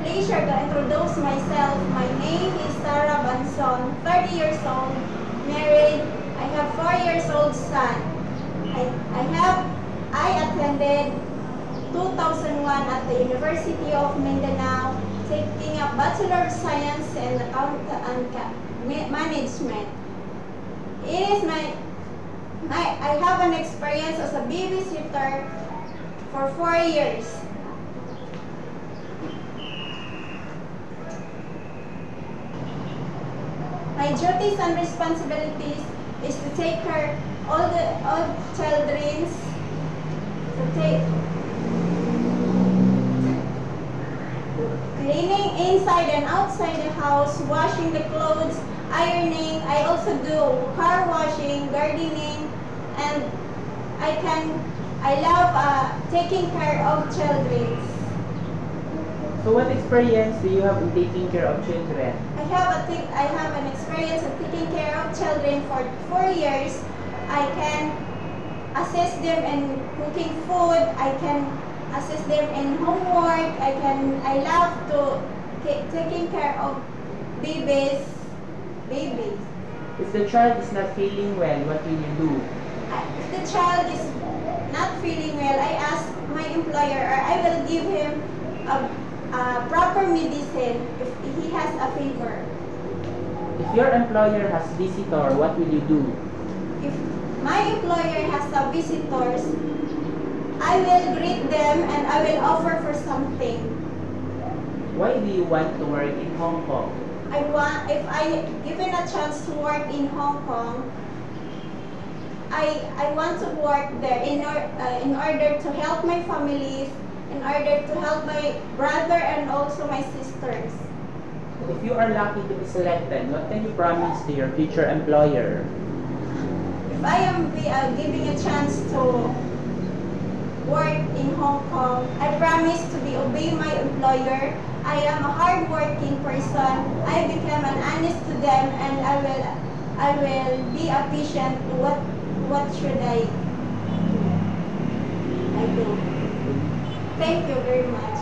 pleasure to introduce myself. My name is Sarah Banson, 30 years old, married. I have 4 years old son. I attended 2001 at the University of Mindanao, taking a Bachelor of Science in Management. I have an experience as a babysitter for 4 years. My duties and responsibilities is to take care all children, cleaning inside and outside the house, washing the clothes, ironing. I also do car washing, gardening, and I love taking care of children. So what experience do you have in taking care of children? I have an experience of taking care of children for 4 years. I can assist them in cooking food. I can assist them in homework. I love to taking care of babies. If the child is not feeling well, what will you do? If the child is not feeling well, I ask my employer, or I will give him a proper medicine if he has a fever. If your employer has visitor, what will you do? If my employer has a visitors, I will greet them and I will offer for something. Why do you want to work in Hong Kong? If I given a chance to work in Hong Kong, I want to work there in order to help my families, in order to help my brother and also my sisters. If you are lucky to be selected, what can you promise to your future employer? If I am giving a chance to work in Hong Kong, I promise to obey my employer. I am a hardworking person. I become an honest to them, and I will be efficient. What should I do? Thank you very much.